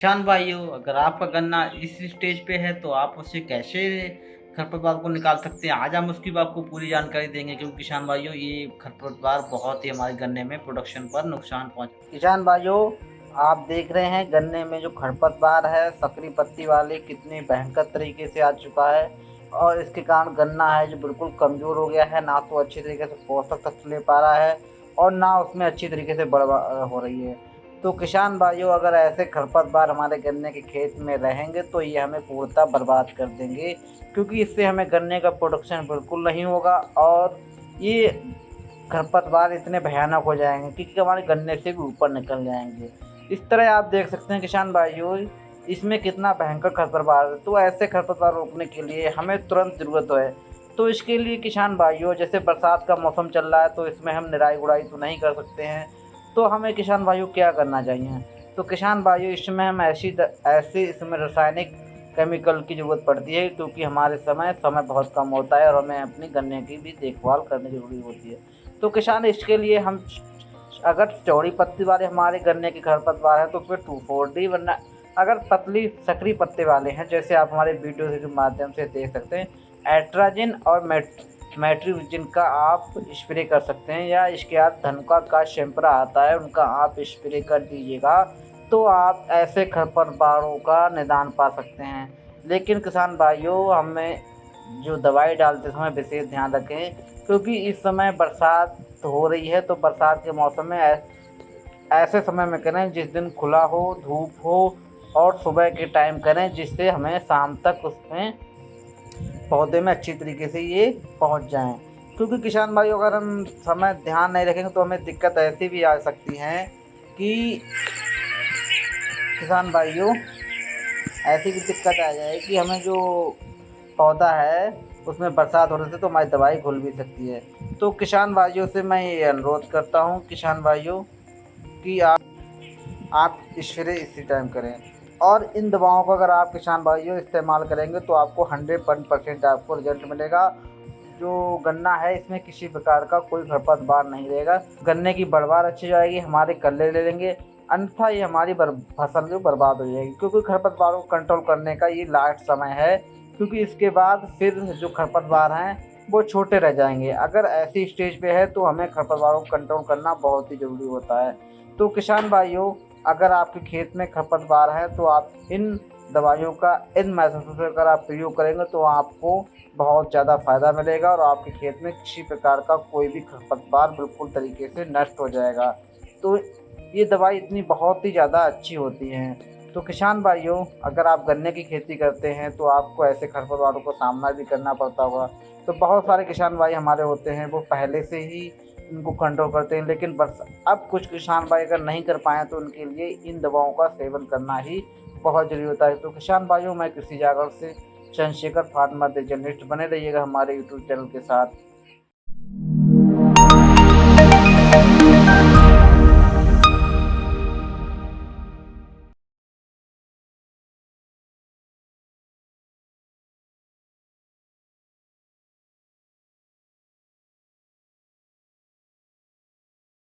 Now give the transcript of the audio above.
किसान भाइयों, अगर आपका गन्ना इस स्टेज पे है तो आप उसे कैसे खरपतवार को निकाल सकते हैं? आज हम उसकी आपको पूरी जानकारी देंगे क्योंकि किसान भाइयों ये खरपतवार बहुत ही हमारे गन्ने में प्रोडक्शन पर नुकसान किसान भाइयों, आप देख रहे हैं गन्ने में जो खरपतवार है सकरी पत्ती वाले कितने भयंकर तरीके से आ चुका है और इसके कारण गन्ना है जो बिल्कुल कमज़ोर हो गया है, ना तो अच्छी तरीके से पोषक तत्व ले पा रहा है और ना उसमें अच्छी तरीके से हो रही है। तो किसान भाइयों, अगर ऐसे खरपतवार हमारे गन्ने के खेत में रहेंगे तो ये हमें पूर्णतः बर्बाद कर देंगे, क्योंकि इससे हमें गन्ने का प्रोडक्शन बिल्कुल नहीं होगा और ये खरपतवार इतने भयानक हो जाएंगे कि हमारे गन्ने से भी ऊपर निकल जाएंगे। इस तरह आप देख सकते हैं किसान भाइयों, इसमें कितना भयंकर खरपतवार है। तो ऐसे खरपतवार रोकने के लिए हमें तुरंत ज़रूरत है। तो इसके लिए किसान भाइयों, जैसे बरसात का मौसम चल रहा है तो इसमें हम निराई गुड़ाई तो नहीं कर सकते हैं, तो हमें किसान भाइयों क्या करना चाहिए? तो किसान भाइयों, इसमें हम ऐसी इसमें रासायनिक केमिकल की ज़रूरत पड़ती है, क्योंकि हमारे समय बहुत कम होता है और हमें अपनी गन्ने की भी देखभाल करनी ज़रूरी होती है। तो किसान, इसके लिए हम अगर चौड़ी पत्ती वाले हमारे गन्ने के खरपतवार हैं तो फिर 2,4-D, वरना अगर पतली सकरी पत्ते वाले हैं, जैसे आप हमारे वीडियो के माध्यम से देख सकते हैं, एट्राजिन और मेट्रिजिन का आप स्प्रे कर सकते हैं, या इसके बाद धनुका का शैम्परा आता है उनका आप स्प्रे कर दीजिएगा, तो आप ऐसे खरपतवारों का निदान पा सकते हैं। लेकिन किसान भाइयों, हमें जो दवाई डालते समय विशेष ध्यान रखें, क्योंकि इस समय बरसात हो रही है, तो बरसात के मौसम में ऐसे समय में करें जिस दिन खुला हो, धूप हो, और सुबह के टाइम करें जिससे हमें शाम तक उसमें पौधे में अच्छी तरीके से ये पहुंच जाएं। क्योंकि किसान भाइयों, अगर हम समय ध्यान नहीं रखेंगे तो हमें दिक्कत ऐसी भी आ सकती है कि किसान भाइयों, ऐसी भी दिक्कत आ जाए कि हमें जो पौधा है उसमें बरसात होने से तो हमारी दवाई घुल भी सकती है। तो किसान भाइयों से मैं ये अनुरोध करता हूँ किसान भाइयों कि आप स्प्रे इसी टाइम करें, और इन दवाओं को अगर आप किसान भाइयों इस्तेमाल करेंगे तो आपको 100% आपको रिजल्ट मिलेगा। जो गन्ना है इसमें किसी प्रकार का कोई खरपतवार नहीं रहेगा, गन्ने की पैदावार अच्छी जाएगी, हमारे कल्ले ले लेंगे, अन्यथा ये हमारी फसल जो बर्बाद हो जाएगी। क्योंकि खरपतवारों को कंट्रोल करने का ये लास्ट समय है, क्योंकि इसके बाद फिर जो खरपतवार हैं वो छोटे रह जाएंगे। अगर ऐसी स्टेज पे है तो हमें खरपतवारों को कंट्रोल करना बहुत ही ज़रूरी होता है। तो किसान भाइयों, अगर आपके खेत में खरपतवार है तो आप इन दवाइयों का इन मेथडों से अगर आप प्रयोग करेंगे तो आपको बहुत ज़्यादा फ़ायदा मिलेगा और आपके खेत में किसी प्रकार का कोई भी खरपतवार बिल्कुल तरीके से नष्ट हो जाएगा। तो ये दवाई इतनी बहुत ही ज़्यादा अच्छी होती हैं। तो किसान भाइयों, अगर आप गन्ने की खेती करते हैं तो आपको ऐसे खरपतवारों को सामना भी करना पड़ता होगा। तो बहुत सारे किसान भाई हमारे होते हैं वो पहले से ही इनको कंट्रोल करते हैं, लेकिन बस अब कुछ किसान भाई अगर नहीं कर पाएँ तो उनके लिए इन दवाओं का सेवन करना ही बहुत ज़रूरी होता है। तो किसान भाइयों, मैं कृषि जागरण से चंद्रशेखर फार्मर जर्नलिस्ट, बने रहिएगा हमारे यूट्यूब चैनल के साथ।